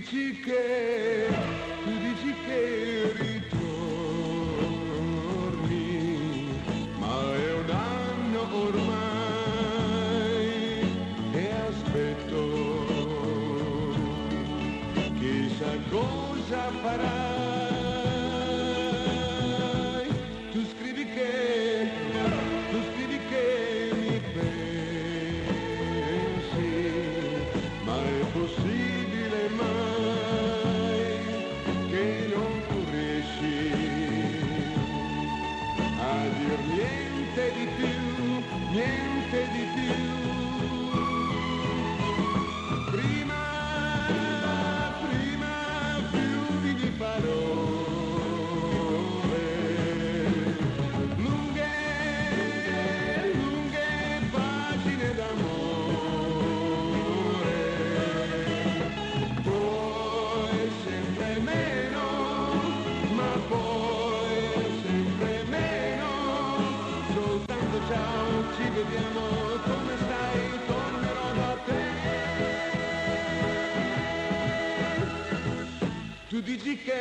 dici che ritorni, ma è un anno ormai e aspetto, chissà cosa farai. Tu scrivi che mi pensi, ma è possibile mai che non tu riesci a dir niente di più, niente di più. Prima fiumi di parole, lunghe pagine d'amore, poi sempre meno, ma poi sempre meno. Soltanto ciao, ci vediamo, come stai? Tornerò da te. Tu dici che